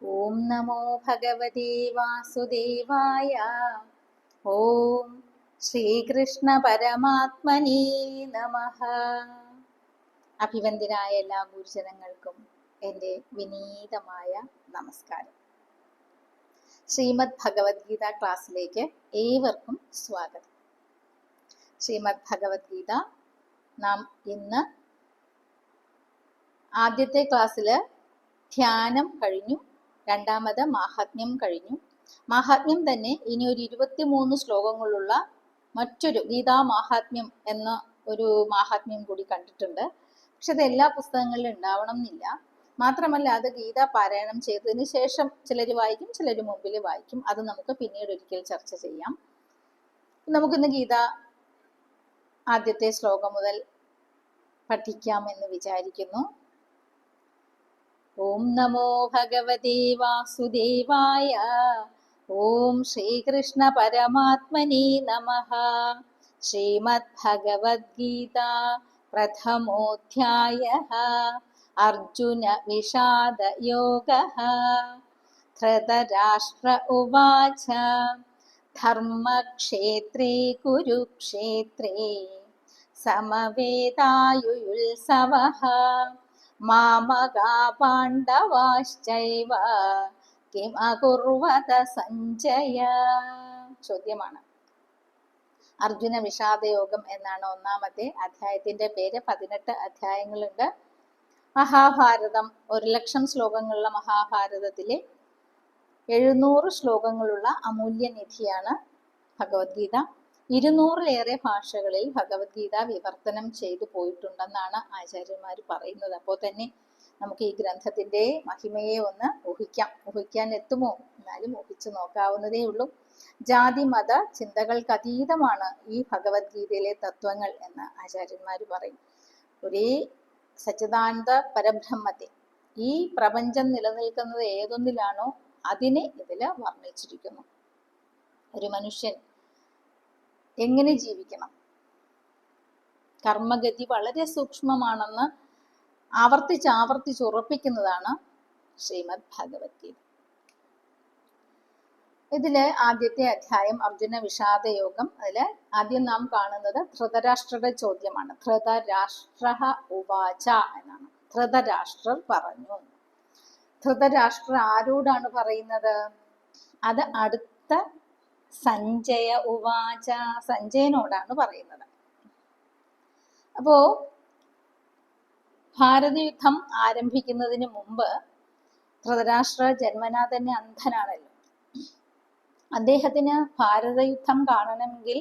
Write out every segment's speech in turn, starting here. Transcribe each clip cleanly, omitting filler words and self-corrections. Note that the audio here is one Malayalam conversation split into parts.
ഓം നമോ ഭഗവതേ വാസുദേവായ. ഓം ശ്രീകൃഷ്ണ പരമാത്മനേ നമഃ. അഭിവന്ദ്യരായ എല്ലാ ഗുരുജനങ്ങൾക്കും എൻ്റെ വിനീതമായ നമസ്കാരം. ശ്രീമദ് ഭഗവത്ഗീത ക്ലാസ്സിലേക്ക് ഏവർക്കും സ്വാഗതം. ശ്രീമദ് ഭഗവത്ഗീത നാം ഇന്ന് ആദ്യത്തെ ക്ലാസ്സിൽ ധ്യാനം കഴിഞ്ഞു, രണ്ടാമത് മാഹാത്മ്യം കഴിഞ്ഞു. മാഹാത്മ്യം തന്നെ ഇനി ഒരു 23 ശ്ലോകങ്ങളുള്ള മറ്റൊരു ഗീതാ മാഹാത്മ്യം എന്ന ഒരു മാഹാത്മ്യം കൂടി കണ്ടിട്ടുണ്ട്. പക്ഷെ അത് എല്ലാ പുസ്തകങ്ങളിലും ഉണ്ടാവണം എന്നില്ല. മാത്രമല്ല അത് ഗീത പാരായണം ചെയ്തതിന് ശേഷം ചിലർ വായിക്കും, ചിലർ മുമ്പിൽ വായിക്കും. അത് നമുക്ക് പിന്നീട് ഒരിക്കൽ ചർച്ച ചെയ്യാം. നമുക്കിന്ന് ഗീത ആദ്യത്തെ ശ്ലോകം മുതൽ പഠിക്കാമെന്ന് വിചാരിക്കുന്നു. ഓം നമോ ഭഗവതേ വാസുദേവായ. ഓം ശ്രീകൃഷ്ണ പരമാത്മനേ നമഃ. ശ്രീമദ് ഭഗവദ്ഗീത പ്രഥമോധ്യായഃ. അർജുന വിഷാദ യോഗഃ. ധൃതരാഷ്ട്ര ഉവാച ധർമ്മക്ഷേത്രേ കുരുക്ഷേത്രേ സമവേതായുയുത്സവഃ മാമകാ പാണ്ഡവാശ്ചൈവ കിം അകുർവത സഞ്ജയ. ചോദ്യമാണ്. അർജുന വിഷാദയോഗം എന്നാണ് ഒന്നാമത്തെ അധ്യായത്തിന്റെ പേര്. 18 അധ്യായങ്ങളുണ്ട്. മഹാഭാരതം 1,00,000 ശ്ലോകങ്ങളുള്ള മഹാഭാരതത്തിലെ 700 ശ്ലോകങ്ങളുള്ള അമൂല്യനിധിയാണ് ഭഗവത്ഗീത. 200-ലേറെ ഭാഷകളിൽ ഭഗവത്ഗീത വിവർത്തനം ചെയ്തു പോയിട്ടുണ്ടെന്നാണ് ആചാര്യന്മാർ പറയുന്നത്. അപ്പോൾ തന്നെ നമുക്ക് ഈ ഗ്രന്ഥത്തിന്റെ മഹിമയെ ഒന്ന് ഊഹിക്കാൻ എത്തുമോ? എന്നാലും ഊഹിച്ചു നോക്കാവുന്നതേ ഉള്ളൂ. ജാതി മത ചിന്തകൾക്ക് അതീതമാണ് ഈ ഭഗവത്ഗീതയിലെ തത്വങ്ങൾ എന്ന് ആചാര്യന്മാർ പറയും. ഒരേ സച്ചിദാനന്ദ പരബ്രഹ്മത്തെ, ഈ പ്രപഞ്ചം നിലനിൽക്കുന്നത് ഏതൊന്നിലാണോ അതിനെ ഇതിൽ വർണ്ണിച്ചിരിക്കുന്നു. ഒരു മനുഷ്യൻ എങ്ങനെ ജീവിക്കണം, കർമ്മഗതി വളരെ സൂക്ഷ്മമാണെന്ന് ആവർത്തിച്ച് ഉറപ്പിക്കുന്നതാണ് ശ്രീമദ് ഭഗവത്ഗീത. ഇതില് ആദ്യത്തെ അധ്യായം അർജുന വിഷാദയോഗം. അതില് ആദ്യം നാം കാണുന്നത് ധൃതരാഷ്ട്രയുടെ ചോദ്യമാണ്. ധൃതരാഷ്ട്ര ഉവാച എന്നാണ്. ധൃതരാഷ്ട്രർ പറഞ്ഞു. ധൃതരാഷ്ട്ര ആരോടാണ് പറയുന്നത്? അത് അടുത്ത സഞ്ജയ ഉവാച, സഞ്ജയനോടാണ് പറയുന്നത്. അപ്പോ ഭാരതയുദ്ധം ആരംഭിക്കുന്നതിന് മുമ്പ് ധൃതരാഷ്ട്ര ജന്മനാ തന്നെ അന്ധനാണല്ലോ. അദ്ദേഹത്തിന് ഭാരതയുദ്ധം കാണണമെങ്കിൽ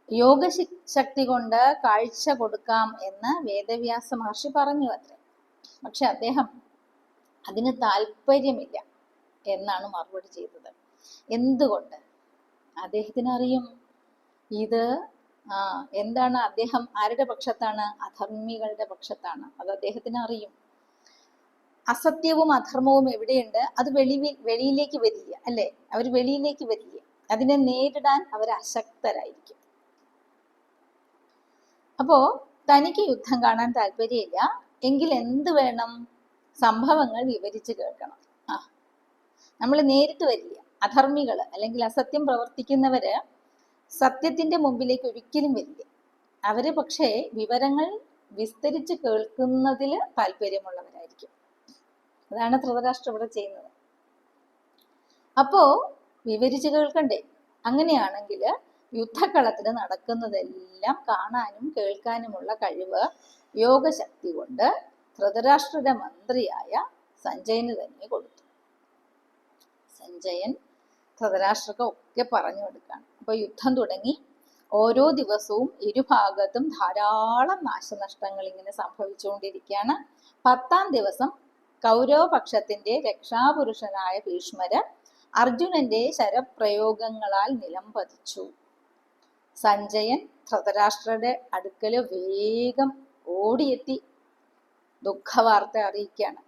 യോഗശക്തി കൊണ്ട് കാഴ്ച കൊടുക്കാം എന്ന് വേദവ്യാസ മഹർഷി പറഞ്ഞു അത്രേ. പക്ഷെ അദ്ദേഹം അതിന് താല്പര്യമില്ല എന്നാണ് മറുപടി ചെയ്തത്. എന്തുകൊണ്ട്? അദ്ദേഹത്തിന് അറിയും ഇത് എന്താണ്. അദ്ദേഹം ആരുടെ പക്ഷത്താണ്? അധർമ്മികളുടെ പക്ഷത്താണ്. അത് അദ്ദേഹത്തിന് അറിയും. അസത്യവും അധർമ്മവും എവിടെയുണ്ട് അത് വെളിയിലേക്ക് വരില്ല, അല്ലെ? അവർ വെളിയിലേക്ക് വരില്ല. അതിനെ നേരിടാൻ അവർ അശക്തരായിരിക്കും. അപ്പോ തനിക്ക് യുദ്ധം കാണാൻ താല്പര്യമില്ല എങ്കിൽ എന്ത് വേണം? സംഭവങ്ങൾ വിവരിച്ച് കേൾക്കണം. നമ്മൾ നേരിട്ട് വരില്ല. അധർമ്മികള് അല്ലെങ്കിൽ അസത്യം പ്രവർത്തിക്കുന്നവര് സത്യത്തിന്റെ മുമ്പിലേക്ക് ഒരിക്കലും വരില്ല. അവര് പക്ഷേ വിവരങ്ങൾ വിസ്തരിച്ച് കേൾക്കുന്നതിൽ താല്പര്യമുള്ളവരായിരിക്കും. അതാണ് ധൃതരാഷ്ട്രം ഇവിടെ ചെയ്യുന്നത്. അപ്പോ വിവരിച്ച് കേൾക്കണ്ടേ? അങ്ങനെയാണെങ്കിൽ യുദ്ധക്കളത്തിൽ നടക്കുന്നതെല്ലാം കാണാനും കേൾക്കാനുമുള്ള കഴിവ് യോഗശക്തി കൊണ്ട് ധൃതരാഷ്ട്രയുടെ മന്ത്രിയായ സഞ്ജയന് തന്നെ കൊടുത്തു. സഞ്ജയൻ ധൃതരാഷ്ട്രക്ക് ഒക്കെ പറഞ്ഞു കൊടുക്കുകയാണ്. അപ്പൊ യുദ്ധം തുടങ്ങി. ഓരോ ദിവസവും ഇരുഭാഗത്തും ധാരാളം നാശനഷ്ടങ്ങൾ ഇങ്ങനെ സംഭവിച്ചുകൊണ്ടിരിക്കുകയാണ്. 10ാം ദിവസം കൗരവപക്ഷത്തിന്റെ രക്ഷാപുരുഷനായ ഭീഷ്മര് അർജുനന്റെ ശരപ്രയോഗങ്ങളാൽ നിലംപതിച്ചു. സഞ്ജയൻ ധൃതരാഷ്ട്രയുടെ അടുക്കല് വേഗം ഓടിയെത്തി ദുഃഖവാർത്ത അറിയിക്കുകയാണ്.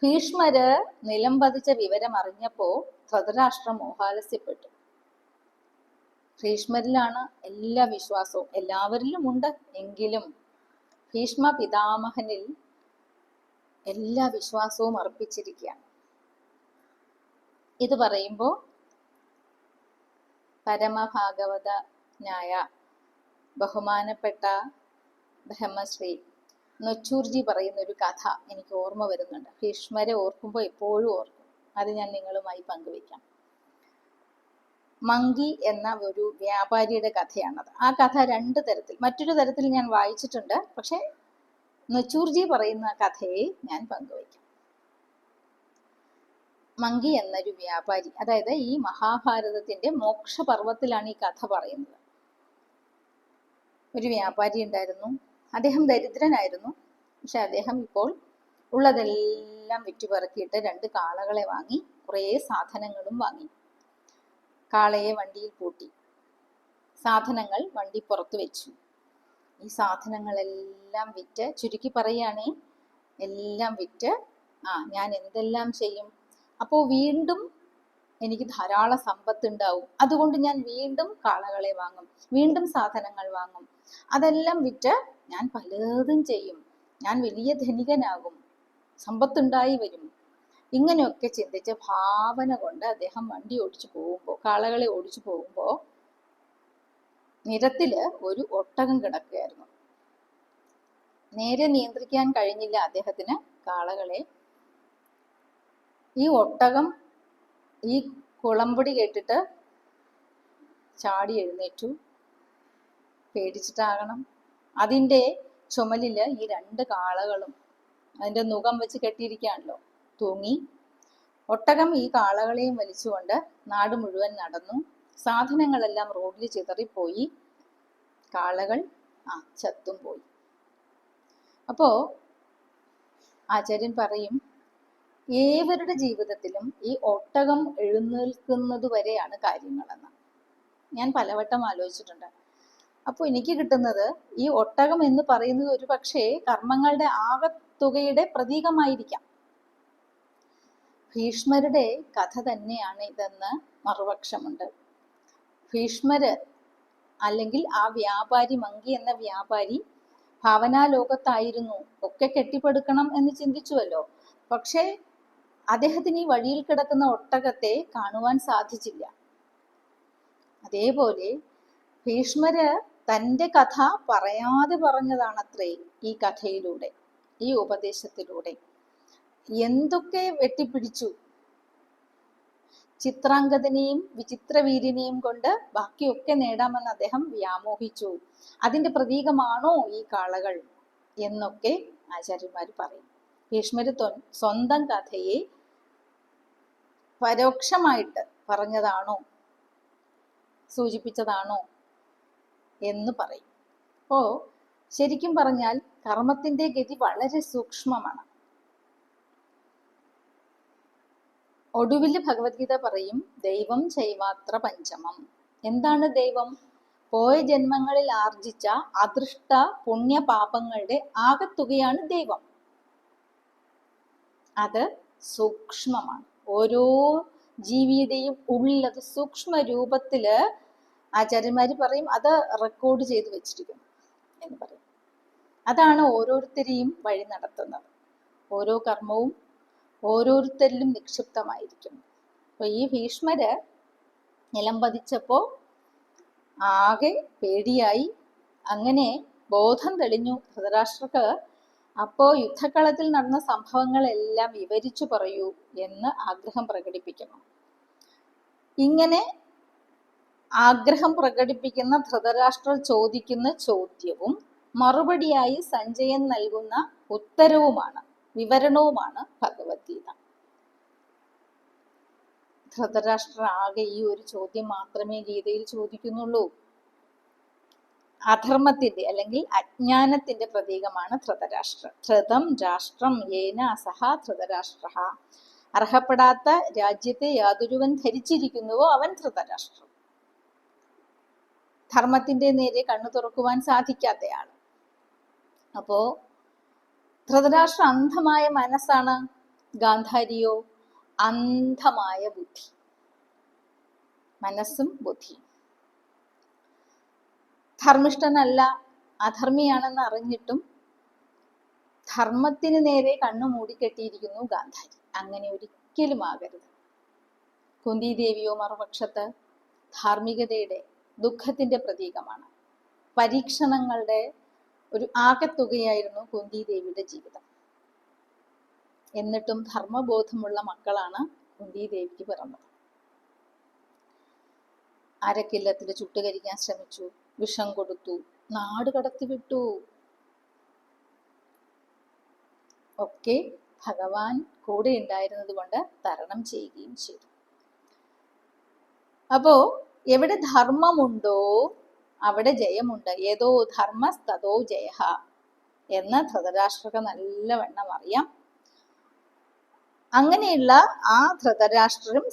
ഭീഷ്മര് നിലംപതിച്ച വിവരം അറിഞ്ഞപ്പോ ധൃതരാഷ്ട്രം മോഹാലസ്യപ്പെട്ടു. ഭീഷ്മരിലാണ് എല്ലാ വിശ്വാസവും, എല്ലാവരിലും ഉണ്ട്. എങ്കിലും ഭീഷ്മ പിതാമഹനിൽ എല്ലാ വിശ്വാസവും അർപ്പിച്ചിരിക്കുകയാണ്. ഇത് പറയുമ്പോൾ പരമഭാഗവതനായ ബഹുമാനപ്പെട്ട ബ്രഹ്മശ്രീ നൊച്ചൂർജി പറയുന്ന ഒരു കഥ എനിക്ക് ഓർമ്മ വരുന്നുണ്ട്. ഭീഷ്മരെ ഓർക്കുമ്പോൾ എപ്പോഴും ഓർക്കും. അത് ഞാൻ നിങ്ങളുമായി പങ്കുവയ്ക്കാം. മങ്കി എന്ന ഒരു വ്യാപാരിയുടെ കഥയാണത്. ആ കഥ രണ്ട് തരത്തിൽ, മറ്റൊരു തരത്തിൽ ഞാൻ വായിച്ചിട്ടുണ്ട്. പക്ഷെ നൊച്ചൂർജി പറയുന്ന കഥയെ ഞാൻ പങ്കുവയ്ക്കാം. മങ്കി എന്നൊരു വ്യാപാരി, അതായത് ഈ മഹാഭാരതത്തിന്റെ മോക്ഷപർവത്തിലാണ് ഈ കഥ പറയുന്നത്. ഒരു വ്യാപാരി ഉണ്ടായിരുന്നു. അദ്ദേഹം ദരിദ്രനായിരുന്നു. പക്ഷെ അദ്ദേഹം ഇപ്പോൾ ഉള്ളതെല്ലാം വിറ്റുപറക്കിയിട്ട് 2 കാളകളെ വാങ്ങി, കുറേ സാധനങ്ങളും വാങ്ങി. കാളയെ വണ്ടിയിൽ പൂട്ടി, സാധനങ്ങൾ വണ്ടി പുറത്തു വെച്ചു. ഈ സാധനങ്ങളെല്ലാം വിറ്റ്, ചുരുക്കി പറയുകയാണെ, എല്ലാം വിറ്റ് ഞാൻ എന്തെല്ലാം ചെയ്യും? അപ്പോൾ വീണ്ടും എനിക്ക് ധാരാളം സമ്പത്ത് ഉണ്ടാവും. അതുകൊണ്ട് ഞാൻ വീണ്ടും കാളകളെ വാങ്ങും, വീണ്ടും സാധനങ്ങൾ വാങ്ങും. അതെല്ലാം വിറ്റ് ഞാൻ പലതും ചെയ്യും. ഞാൻ വലിയ ധനികനാകും, സമ്പത്തുണ്ടായി വരും. ഇങ്ങനെയൊക്കെ ചിന്തിച്ച ഭാവന കൊണ്ട് അദ്ദേഹം വണ്ടി ഓടിച്ചു പോകുമ്പോൾ, കാളകളെ ഓടിച്ചു പോകുമ്പോൾ നിരത്തില് ഒരു ഒട്ടകം കിടക്കുകയായിരുന്നു. നേരെ നിയന്ത്രിക്കാൻ കഴിഞ്ഞില്ല അദ്ദേഹത്തിന് കാളകളെ. ഈ ഒട്ടകം ഈ കുളമ്പടി കേട്ടിട്ട് ചാടി എഴുന്നേറ്റു. പേടിച്ചിട്ടാകണം. അതിൻ്റെ ചുമലില് ഈ 2 കാളകളും അതിൻ്റെ നുകം വെച്ച് കെട്ടിയിരിക്കുകയാണല്ലോ, തൂങ്ങി. ഒട്ടകം ഈ കാളകളെയും വലിച്ചുകൊണ്ട് നാട് മുഴുവൻ നടന്നു. സാധനങ്ങളെല്ലാം റോഡിൽ ചിതറിപ്പോയി. കാളകൾ ചത്തും പോയി. അപ്പോ ആചാര്യൻ പറയും, ഏവരുടെ ജീവിതത്തിലും ഈ ഒട്ടകം എഴുന്നേൽക്കുന്നത് വരെയാണ് കാര്യങ്ങളെന്ന്. ഞാൻ പലവട്ടം ആലോചിച്ചിട്ടുണ്ട്. അപ്പോൾ എനിക്ക് കിട്ടുന്നത്, ഈ ഒട്ടകം എന്ന് പറയുന്നത് ഒരു പക്ഷേ കർമ്മങ്ങളുടെ ആകത്തുകയുടെ പ്രതീകമായിരിക്കാം. ഭീഷ്മരുടെ കഥ തന്നെയാണ് ഇതെന്ന് മറുപക്ഷമുണ്ട്. ഭീഷ്മര് അല്ലെങ്കിൽ ആ വ്യാപാരി, മങ്കി എന്ന വ്യാപാരി ഭാവനാലോകത്തായിരുന്നു. ഒക്കെ കെട്ടിപ്പടുക്കണം എന്ന് ചിന്തിച്ചുവല്ലോ. പക്ഷേ അദ്ദേഹത്തിന് ഈ വഴിയിൽ കിടക്കുന്ന ഒട്ടകത്തെ കാണുവാൻ സാധിച്ചില്ല. അതേപോലെ ഭീഷ്മര് തൻ്റെ കഥ പറയാതെ പറഞ്ഞതാണത്രേ ഈ കഥയിലൂടെ, ഈ ഉപദേശത്തിലൂടെ. എന്തൊക്കെ വെട്ടിപ്പിടിച്ചു. ചിത്രാംഗതനെയും വിചിത്രവീര്യനെയും കൊണ്ട് ബാക്കിയൊക്കെ നേടാമെന്ന് അദ്ദേഹം വ്യാമോഹിച്ചു. അതിന്റെ പ്രതീകമാണോ ഈ കാളകൾ എന്നൊക്കെ ആചാര്യന്മാർ പറയും. ഭീഷ്മര് സ്വന്തം കഥയെ പരോക്ഷമായിട്ട് പറഞ്ഞതാണോ, സൂചിപ്പിച്ചതാണോ എന്ന് പറയും. അപ്പോൾ ശരിക്കും പറഞ്ഞാൽ കർമ്മത്തിന്റെ ഗതി വളരെ സൂക്ഷ്മമാണ്. ഒടുവിൽ ഭഗവത്ഗീത പറയും, ദൈവം ചൈവാത്ര പഞ്ചമം. എന്താണ് ദൈവം? പോയ ജന്മങ്ങളിൽ ആർജിച്ച അദൃഷ്ട പുണ്യപാപങ്ങളുടെ ആകത്തുകയാണ് ദൈവം. അത് സൂക്ഷ്മമാണ്. ഓരോ ജീവിയുടെയും ഉള്ളത് സൂക്ഷ്മ രൂപത്തില് ആചാര്യന്മാര് പറയും, അത് റെക്കോർഡ് ചെയ്ത് വെച്ചിരിക്കുന്നു എന്ന് പറയും. അതാണ് ഓരോരുത്തരെയും വഴി നടത്തുന്നത്. ഓരോ കർമ്മവും ഓരോരുത്തരിലും നിക്ഷിപ്തമായിരിക്കും. അപ്പൊ ഈ ഭീഷ്മര് നിലം പതിച്ചപ്പോ ആകെ പേടിയായി. അങ്ങനെ ബോധം തെളിഞ്ഞു ധൃതരാഷ്ട്രക്ക്. അപ്പോ യുദ്ധക്കളത്തിൽ നടന്ന സംഭവങ്ങളെല്ലാം വിവരിച്ചു പറയൂ എന്ന് ആഗ്രഹം പ്രകടിപ്പിക്കുന്നു. ഇങ്ങനെ ആഗ്രഹം പ്രകടിപ്പിക്കുന്ന ധൃതരാഷ്ട്രർ ചോദിക്കുന്ന ചോദ്യവും മറുപടിയായി സഞ്ജയൻ നൽകുന്ന ഉത്തരവുമാണ്, വിവരണവുമാണ് ഭഗവത്ഗീത. ധൃതരാഷ്ട്രർ ആകെ ഈ ഒരു ചോദ്യം മാത്രമേ ഗീതയിൽ ചോദിക്കുന്നുള്ളൂ. അധർമ്മത്തിന്റെ അല്ലെങ്കിൽ അജ്ഞാനത്തിന്റെ പ്രതീകമാണ് ധൃതരാഷ്ട്രം. ധൃതം രാഷ്ട്രം യേന സഹ ധൃതരാഷ്ട്ര. അർഹപ്പെടാത്ത രാജ്യത്തെ യാതൊരുവൻ ധരിച്ചിരിക്കുന്നുവോ അവൻ ധൃതരാഷ്ട്രം. ധർമ്മത്തിന്റെ നേരെ കണ്ണു തുറക്കുവാൻ സാധിക്കാത്തയാള്. അപ്പോ ധൃതരാഷ്ട്രം അന്ധമായ മനസ്സാണ്, ഗാന്ധാരിയോ അന്ധമായ ബുദ്ധി. മനസ്സും ബുദ്ധിയും. ധർമ്മിഷ്ഠനല്ല, അധർമ്മിയാണെന്ന് അറിഞ്ഞിട്ടും ധർമ്മത്തിന് നേരെ കണ്ണു മൂടിക്കെട്ടിയിരിക്കുന്നു ഗാന്ധാരി. അങ്ങനെ ഒരിക്കലും ആകരുത്. കുന്തിദേവിയോ മറുപക്ഷത്ത് ധാർമ്മികതയുടെ, ദുഃഖത്തിന്റെ പ്രതീകമാണ്. പരീക്ഷണങ്ങളുടെ ഒരു ആകെത്തുകയായിരുന്നു കുന്തിദേവിയുടെ ജീവിതം. എന്നിട്ടും ധർമ്മബോധമുള്ള മക്കളാണ് കുന്തിദേവിക്ക് പിറന്നത്. അരക്കില്ലത്തിൽ ചുട്ടുകരിക്കാൻ ശ്രമിച്ചു, വിഷം കൊടുത്തു, നാട് കടത്തിവിട്ടു. ഒക്കെ ഭഗവാൻ കൂടെ ഉണ്ടായിരുന്നത് കൊണ്ട് തരണം ചെയ്യുകയും ചെയ്തു. അപ്പോ എവിടെ ധർമ്മമുണ്ടോ അവിടെ ജയമുണ്ട്. ഏതോ ധർമ്മസ്തതോ ജയ എന്ന് ധൃതരാഷ്ട്രക്ക് നല്ലവണ്ണം അറിയാം. അങ്ങനെയുള്ള ആ ധൃതരാഷ്ട്രരും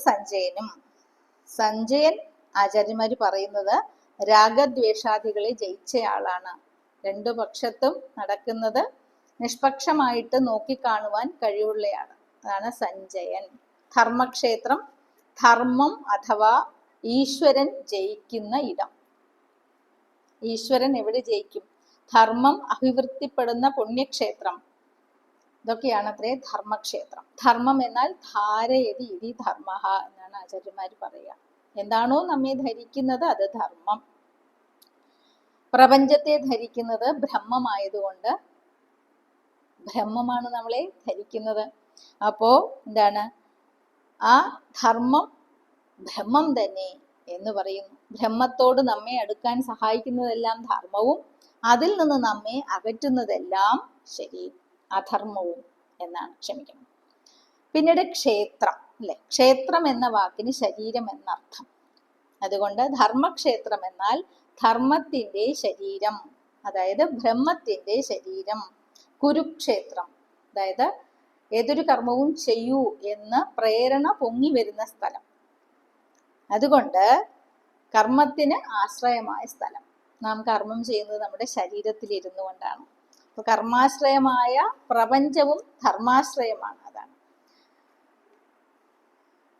സഞ്ജയൻ ആചാര്യന്മാര് പറയുന്നത് രാഗദ്വേഷാദികളെ ജയിച്ചയാളാണ്. രണ്ടു പക്ഷത്തും നടക്കുന്നത് നിഷ്പക്ഷമായിട്ട് നോക്കിക്കാണുവാൻ കഴിവുള്ളയാള്. അതാണ് സഞ്ജയൻ. ധർമ്മക്ഷേത്രം, ധർമ്മം അഥവാ ഈശ്വരൻ ജയിക്കുന്ന ഇടം. ഈശ്വരൻ എവിടെ ജയിക്കും? ധർമ്മം അഭിവൃദ്ധിപ്പെടുന്ന പുണ്യക്ഷേത്രം. ഇതൊക്കെയാണ് അത്രേ ധർമ്മക്ഷേത്രം. ധർമ്മം എന്നാൽ ധാരയതി ഇതി ധർമ്മ എന്നാണ് ആചാര്യന്മാർ പറയുക. എന്താണോ നമ്മെ ധരിക്കുന്നത് അത് ധർമ്മം. പ്രപഞ്ചത്തെ ധരിക്കുന്നത് ബ്രഹ്മമായതുകൊണ്ട് ബ്രഹ്മമാണ് നമ്മളെ ധരിക്കുന്നത്. അപ്പോ എന്താണ്? ആ ധർമ്മം ബ്രഹ്മം തന്നെ എന്ന് പറയുന്നു. ബ്രഹ്മത്തോട് നമ്മെ അടുക്കാൻ സഹായിക്കുന്നതെല്ലാം ധർമ്മവും അതിൽ നിന്ന് നമ്മെ അകറ്റുന്നതെല്ലാം ശരി അധർമ്മവും എന്നാണ്. ക്ഷമിക്കണം. പിന്നീട് ക്ഷേത്രം അല്ലെ. ക്ഷേത്രം എന്ന വാക്കിന് ശരീരം എന്നർത്ഥം. അതുകൊണ്ട് ധർമ്മക്ഷേത്രം എന്നാൽ ധർമ്മത്തിന്റെ ശരീരം, അതായത് ബ്രഹ്മത്തിന്റെ ശരീരം. കുരുക്ഷേത്രം അതായത് ഏതൊരു കർമ്മവും ചെയ്യൂ എന്ന് പ്രേരണ പൊങ്ങി വരുന്ന സ്ഥലം. അതുകൊണ്ട് കർമ്മത്തിന് ആശ്രയമായ സ്ഥലം. നാം കർമ്മം ചെയ്യുന്നത് നമ്മുടെ ശരീരത്തിൽ ഇരുന്നു കൊണ്ടാണ്. അപ്പൊ കർമാശ്രയമായ പ്രപഞ്ചവും ധർമാശ്രയമാണ്. അതാണ്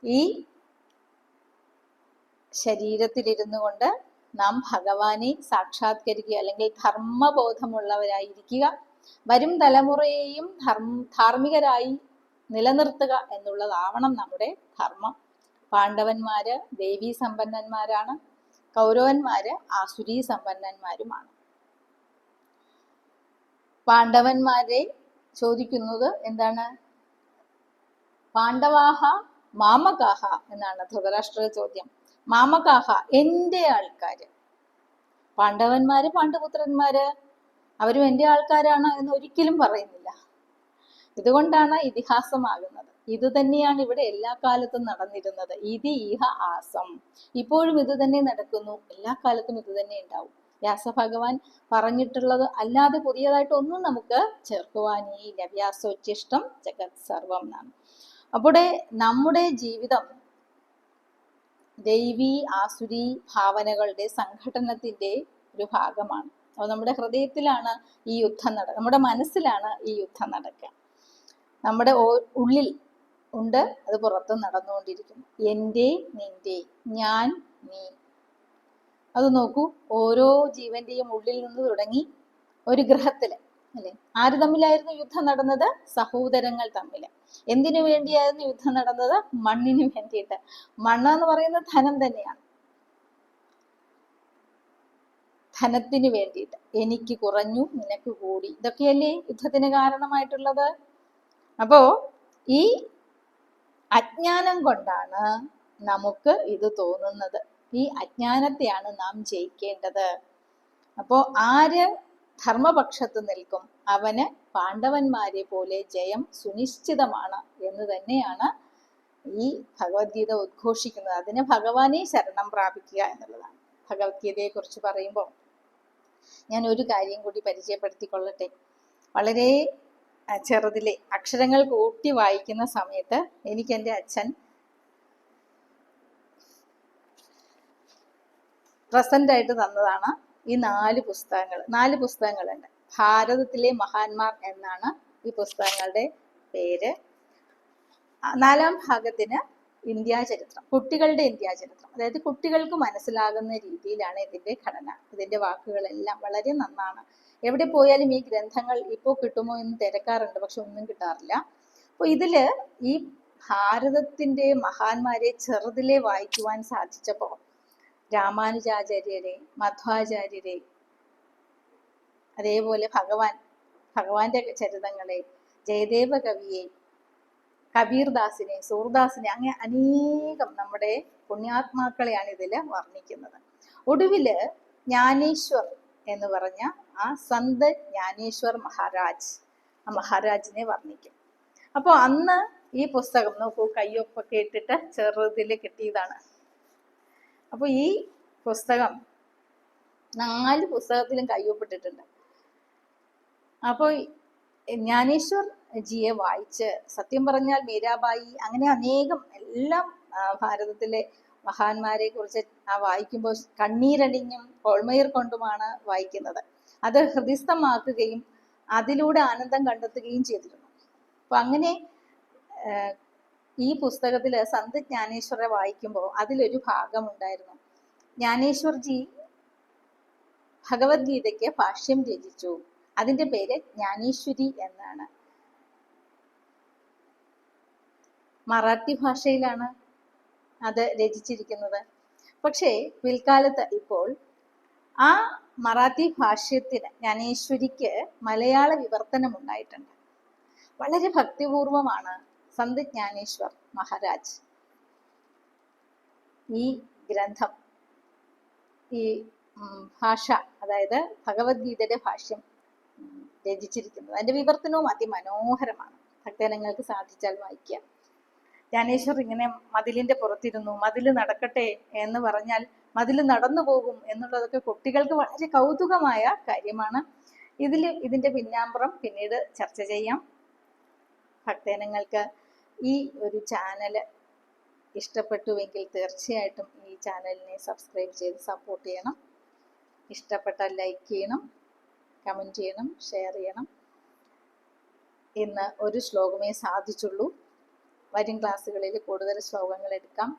ഈ ശരീരത്തിലിരുന്നു കൊണ്ട് നാം ഭഗവാനെ സാക്ഷാത്കരിക്കുക, അല്ലെങ്കിൽ ധർമ്മബോധമുള്ളവരായിരിക്കുക, വരും തലമുറയെയും ധാർമ്മികരായി നിലനിർത്തുക എന്നുള്ളതാവണം നമ്മുടെ ധർമ്മം. പാണ്ഡവന്മാര് ദേവീ സമ്പന്നന്മാരാണ്, കൗരവന്മാര് ആസുരീ സമ്പന്നന്മാരുമാണ്. പാണ്ഡവന്മാരെ ചോദിക്കുന്നത് എന്താണ്? പാണ്ഡവാഹ മാമകാഹ എന്നാണ് ധൃതരാഷ്ട്ര ചോദ്യം. മാമകാഹ എന്റെ ആൾക്കാര്. പാണ്ഡവന്മാര് പാണ്ഡുപുത്രന്മാര് അവരും എന്റെ ആൾക്കാരാണ് എന്ന് ഒരിക്കലും പറയുന്നില്ല. ഇതുകൊണ്ടാണ് ഇതിഹാസമാകുന്നത്. ഇത് തന്നെയാണ് ഇവിടെ എല്ലാ കാലത്തും നടന്നിരുന്നത്. ഇതി ഈഹ ആസം. ഇപ്പോഴും ഇത് തന്നെ നടക്കുന്നു. എല്ലാ കാലത്തും ഇത് തന്നെ ഉണ്ടാവും. വ്യാസഭഗവാൻ പറഞ്ഞിട്ടുള്ളത് അല്ലാതെ പുതിയതായിട്ട് ഒന്നും നമുക്ക് ചേർക്കുവാനേയില്ല. വ്യാസോച്ഛിഷ്ടം ജഗത് സർവം എന്നാണ്. അവിടെ നമ്മുടെ ജീവിതം ദൈവീ ആസുരി ഭാവനകളുടെ സംഘടനത്തിന്റെ ഒരു ഭാഗമാണ്. അപ്പൊ നമ്മുടെ ഹൃദയത്തിലാണ് ഈ യുദ്ധം നമ്മുടെ മനസ്സിലാണ് ഈ യുദ്ധം നടക്കുക. നമ്മുടെ ഉള്ളിൽ ഉണ്ട്, അത് പുറത്ത് നടന്നുകൊണ്ടിരിക്കുന്നു. എൻ്റെ, നിന്റെ, ഞാൻ, നീ. അത് നോക്കൂ, ഓരോ ജീവന്റെയും ഉള്ളിൽ നിന്ന് തുടങ്ങി ഒരു ഗ്രഹത്തില് അല്ലെ, ആര് തമ്മിലായിരുന്നു യുദ്ധം നടന്നത്? സഹോദരങ്ങൾ തമ്മില്. എന്തിനു വേണ്ടിയായിരുന്നു യുദ്ധം നടന്നത്? മണ്ണിന് വേണ്ടിയിട്ട്. മണ്ണ് എന്ന് പറയുന്നത് ധനം തന്നെയാണ്. ധനത്തിന് വേണ്ടിയിട്ട്. എനിക്ക് കുറഞ്ഞു, നിനക്ക് കൂടി. ഇതൊക്കെയല്ലേ യുദ്ധത്തിന് കാരണമായിട്ടുള്ളത്. അപ്പോ ഈ അജ്ഞാനം കൊണ്ടാണ് നമുക്ക് ഇത് തോന്നുന്നത്. ഈ അജ്ഞാനത്തെയാണ് നാം ജയിക്കേണ്ടത്. അപ്പോ ആര് ധർമ്മപക്ഷത്ത് നിൽക്കും അവന് പാണ്ഡവന്മാരെ പോലെ ജയം സുനിശ്ചിതമാണ് എന്ന് തന്നെയാണ് ഈ ഭഗവത്ഗീത ഉദ്ഘോഷിക്കുന്നത്. അതിന് ഭഗവാനെ ശരണം പ്രാപിക്കുക എന്നുള്ളതാണ്. ഭഗവത്ഗീതയെ കുറിച്ച് പറയുമ്പോൾ ഞാൻ ഒരു കാര്യം കൂടി പരിചയപ്പെടുത്തിക്കൊള്ളട്ടെ. വളരെ ചെറുതിലെ അക്ഷരങ്ങൾ കൂട്ടി വായിക്കുന്ന സമയത്ത് എനിക്ക് എൻ്റെ അച്ഛൻ പ്രസന്റ് ആയിട്ട് തന്നതാണ് ഈ 4 പുസ്തകങ്ങൾ. 4 പുസ്തകങ്ങളുണ്ട്. ഭാരതത്തിലെ മഹാന്മാർ എന്നാണ് ഈ പുസ്തകങ്ങളുടെ പേര്. 4ാം ഭാഗത്തിന് ഇന്ത്യാ ചരിത്രം, കുട്ടികളുടെ ഇന്ത്യാ ചരിത്രം. അതായത് കുട്ടികൾക്ക് മനസ്സിലാകുന്ന രീതിയിലാണ് ഇതിന്റെ ഘടന. ഇതിന്റെ വാക്കുകളെല്ലാം വളരെ നന്നാണ്. എവിടെ പോയാലും ഈ ഗ്രന്ഥങ്ങൾ ഇപ്പോൾ കിട്ടുമോ എന്ന് തിരക്കാറുണ്ട്, പക്ഷെ ഒന്നും കിട്ടാറില്ല. അപ്പോൾ ഇതില് ഈ ഭാരതത്തിന്റെ മഹാന്മാരെ ചെറുതിലെ വായിക്കുവാൻ സാധിച്ചപ്പോൾ രാമാനുജാചാര്യരെ, മധ്വാചാര്യരെ, അതേപോലെ ഭഗവാന്റെ ചരിതങ്ങളെ, ജയദേവ കവിയെ, കബീർദാസിനെ, സൂർദാസിനെ, അങ്ങനെ അനേകം നമ്മുടെ പുണ്യാത്മാക്കളെയാണ് ഇതിൽ വർണ്ണിക്കുന്നത്. ഒടുവില് ജ്ഞാനേശ്വർ എന്ന് പറഞ്ഞ ആ സന്ത് ജ്ഞാനേശ്വർ മഹാരാജ്, ആ മഹാരാജിനെ വർണ്ണിക്കും. അപ്പോൾ അന്ന് ഈ പുസ്തകം നോക്കൂ, കയ്യൊപ്പൊക്കെ ഇട്ടിട്ട് ചെറുതിൽ കിട്ടിയതാണ്. അപ്പോൾ ഈ പുസ്തകം 4 പുസ്തകത്തിലും കയ്യൊപ്പിട്ടിട്ടുണ്ട്. അപ്പോൾ ജ്ഞാനേശ്വർ ജിയെ വായിച്ച് സത്യം പറഞ്ഞാൽ മീരാബായി അങ്ങനെ അനേകം എല്ലാം ഭാരതത്തിലെ മഹാന്മാരെ കുറിച്ച് വായിക്കുമ്പോൾ കണ്ണീരണിഞ്ഞും കോൾമയിർ കൊണ്ടുമാണ് വായിക്കുന്നത്. അത് ഹൃദിസ്ഥമാക്കുകയും അതിലൂടെ ആനന്ദം കണ്ടെത്തുകയും ചെയ്തിരുന്നു. അപ്പൊ അങ്ങനെ ഈ പുസ്തകത്തില് സന്ത് ജ്ഞാനേശ്വരെ വായിക്കുമ്പോൾ അതിലൊരു ഭാഗമുണ്ടായിരുന്നു. ജ്ഞാനേശ്വർജി ഭഗവത്ഗീതയ്ക്ക് ഭാഷ്യം രചിച്ചു. അതിന്റെ പേര് ജ്ഞാനേശ്വരി എന്നാണ്. മറാഠി ഭാഷയിലാണ് അത് രചിച്ചിരിക്കുന്നത്. പക്ഷേ പിൽക്കാലത്ത് ഇപ്പോൾ ആ മറാഠി ഭാഷ്യത്തിന് ജ്ഞാനേശ്വരിക്ക് മലയാള വിവർത്തനം ഉണ്ടായിട്ടുണ്ട്. വളരെ ഭക്തിപൂർവമാണ് സന്ത് ജ്ഞാനേശ്വർ മഹാരാജ് ഈ ഗ്രന്ഥം, ഈ ഭാഷ, അതായത് ഭഗവത്ഗീതയുടെ ഭാഷ്യം രചിച്ചിരിക്കുന്നത്. അതിന്റെ വിവർത്തനവും അതിമനോഹരമാണ്. ഭക്തജനങ്ങൾക്ക് സാധിച്ചാൽ വായിക്കുക. ജ്ഞാനേശ്വർ ഇങ്ങനെ മതിലിന്റെ പുറത്തിരുന്നു. മതില് നടക്കട്ടെ എന്ന് പറഞ്ഞാൽ മതില് നടന്നു പോകും എന്നുള്ളതൊക്കെ കുട്ടികൾക്ക് വളരെ കൗതുകമായ കാര്യമാണ്. ഇതിന്റെ പിന്നാമ്പുറം പിന്നീട് ചർച്ച ചെയ്യാം. ഭക്തജനങ്ങൾക്ക് ഈ ഒരു ചാനല് ഇഷ്ടപ്പെട്ടുവെങ്കിൽ തീർച്ചയായിട്ടും ഈ ചാനലിനെ സബ്സ്ക്രൈബ് ചെയ്ത് സപ്പോർട്ട് ചെയ്യണം. ഇഷ്ടപ്പെട്ടാൽ ലൈക്ക് ചെയ്യണം, കമൻറ്റ് ചെയ്യണം, ഷെയർ ചെയ്യണം. ഇന്ന് ഒരു ശ്ലോകമേ സാധിച്ചുള്ളൂ. വരും ക്ലാസ്സുകളിൽ കൂടുതൽ ശ്ലോകങ്ങൾ എടുക്കാം.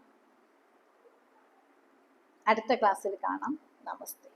അടുത്ത ക്ലാസ്സിൽ കാണാം. നമസ്തേ.